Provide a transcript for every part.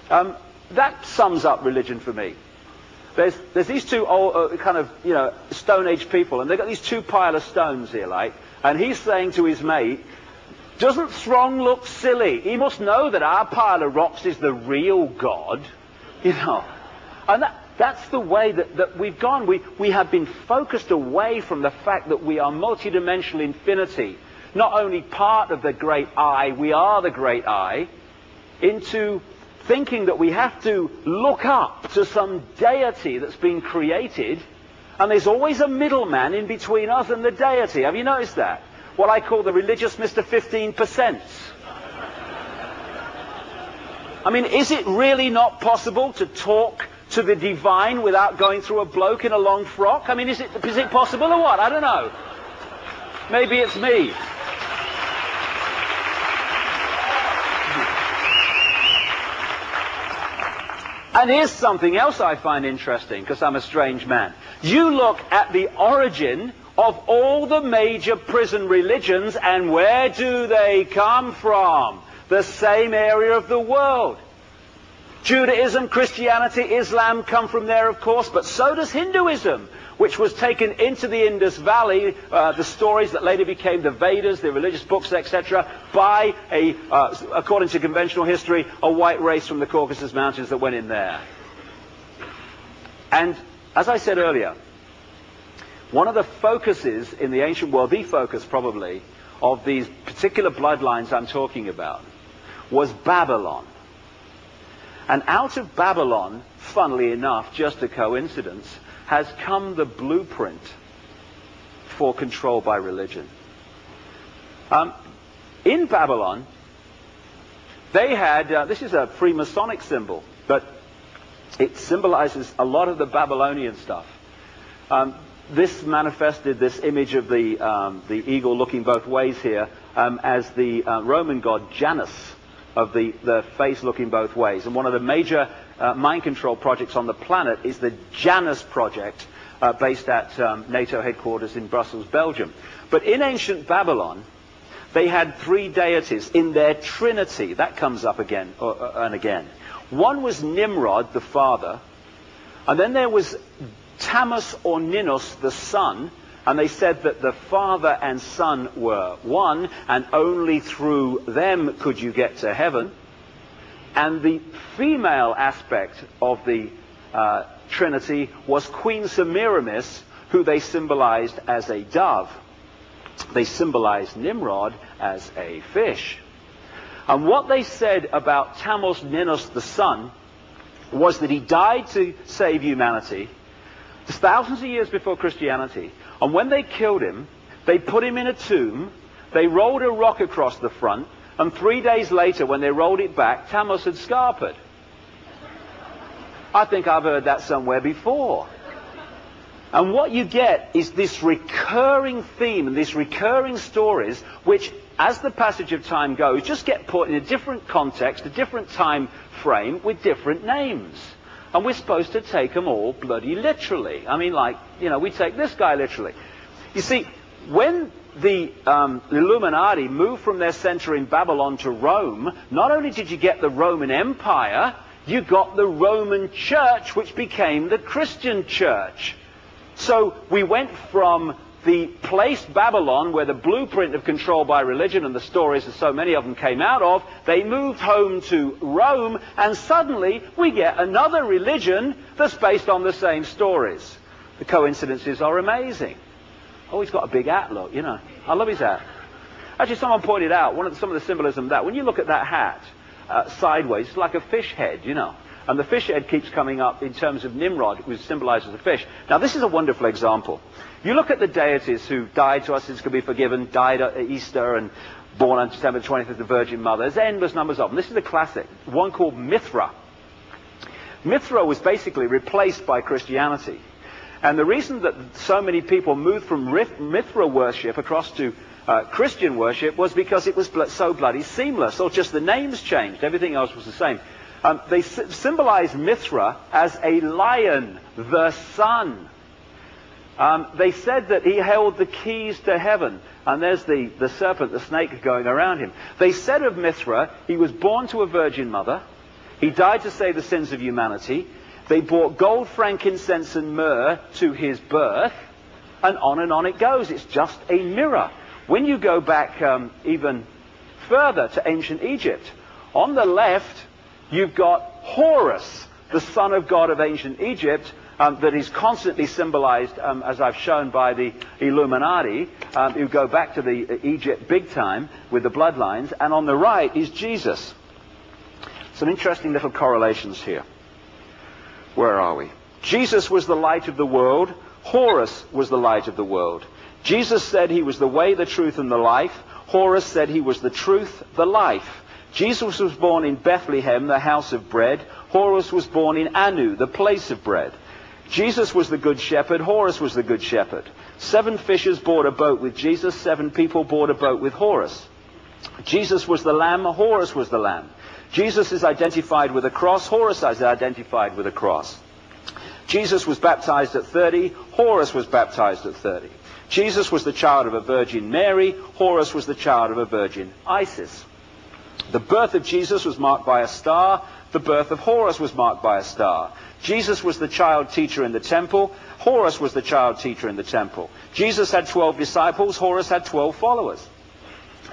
That sums up religion for me. There's these two old, kind of, Stone Age people, and they've got these two pile of stones here, like, and he's saying to his mate, doesn't Throng look silly? He must know that our pile of rocks is the real God, And that's the way that we've gone. We have been focused away from the fact that we are multidimensional infinity, not only part of the great I, we are the great I, into thinking that we have to look up to some deity that's been created, and there's always a middleman in between us and the deity. Have you noticed that? What I call the religious Mr. 15%. I mean, is it really not possible to talk to the divine without going through a bloke in a long frock? I mean, is it possible or what? I don't know. Maybe it's me. And here's something else I find interesting, because I'm a strange man. You look at the origin of all the major prison religions, and where do they come from? The same area of the world. Judaism, Christianity, Islam come from there, of course, but so does Hinduism, which was taken into the Indus Valley, the stories that later became the Vedas, the religious books, etc., by, according to conventional history, a white race from the Caucasus Mountains that went in there. And, as I said earlier, one of the focuses in the ancient world, the focus probably, of these particular bloodlines I'm talking about, was Babylon. And out of Babylon, funnily enough, just a coincidence, has come the blueprint for control by religion. In Babylon, they had, this is a Freemasonic symbol, but it symbolizes a lot of the Babylonian stuff. This manifested this image of the eagle looking both ways here as the Roman god Janus, of the face looking both ways. And one of the major mind control projects on the planet is the Janus Project, based at NATO headquarters in Brussels, Belgium. But in ancient Babylon, they had three deities in their trinity. That comes up again and again. One was Nimrod, the father, and then there was Tammuz or Ninus, the son, and they said that the Father and Son were one, and only through them could you get to heaven. And the female aspect of the Trinity was Queen Semiramis, who they symbolized as a dove. They symbolized Nimrod as a fish. And what they said about Tammuz Ninus, the son, was that he died to save humanity, thousands of years before Christianity. And when they killed him, they put him in a tomb, they rolled a rock across the front, and 3 days later, when they rolled it back, Tammuz had scarpered. I think I've heard that somewhere before. And what you get is this recurring theme and these recurring stories, which, as the passage of time goes, just get put in a different context, a different time frame, with different names. And we're supposed to take them all bloody literally. I mean, like, we take this guy literally. You see, when the Illuminati moved from their center in Babylon to Rome, not only did you get the Roman Empire, you got the Roman Church, which became the Christian Church. So we went from the place Babylon, where the blueprint of control by religion and the stories that so many of them came out of, they moved home to Rome, and suddenly we get another religion that's based on the same stories. The coincidences are amazing. Oh, he's got a big hat, look, I love his hat. Actually, someone pointed out some of the symbolism of that. When you look at that hat sideways, it's like a fish head, And the fish head keeps coming up in terms of Nimrod, which symbolizes a fish. Now, this is a wonderful example. You look at the deities who died to us, sins could be forgiven, died at Easter, and born on December 20th, the Virgin Mother. There's endless numbers of them. This is a classic, one called Mithra. Mithra was basically replaced by Christianity. And the reason that so many people moved from Mithra worship across to Christian worship was because it was so bloody seamless, or just the names changed. Everything else was the same. They symbolized Mithra as a lion, the sun. They said that he held the keys to heaven. And there's the serpent, the snake, going around him. They said of Mithra, he was born to a virgin mother. He died to save the sins of humanity. They brought gold, frankincense, and myrrh to his birth. And on it goes. It's just a mirror. When you go back even further to ancient Egypt, on the left, you've got Horus, the son of God of ancient Egypt, that is constantly symbolized, as I've shown, by the Illuminati. You go back to the Egypt big time with the bloodlines. And on the right is Jesus. Some interesting little correlations here. Where are we? Jesus was the light of the world. Horus was the light of the world. Jesus said he was the way, the truth, and the life. Horus said he was the truth, the life. Jesus was born in Bethlehem, the house of bread. Horus was born in Anu, the place of bread. Jesus was the good shepherd. Horus was the good shepherd. 7 fishers board a boat with Jesus. 7 people board a boat with Horus. Jesus was the lamb. Horus was the lamb. Jesus is identified with a cross. Horus is identified with a cross. Jesus was baptized at 30. Horus was baptized at 30. Jesus was the child of a Virgin Mary. Horus was the child of a Virgin Isis. The birth of Jesus was marked by a star. The birth of Horus was marked by a star. Jesus was the child teacher in the temple. Horus was the child teacher in the temple. Jesus had 12 disciples. Horus had 12 followers.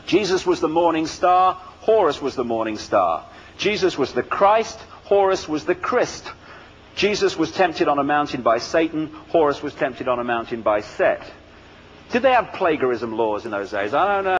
Jesus was the morning star. Horus was the morning star. Jesus was the Christ. Horus was the Christ. Jesus was tempted on a mountain by Satan. Horus was tempted on a mountain by Set. Did they have plagiarism laws in those days? I don't know.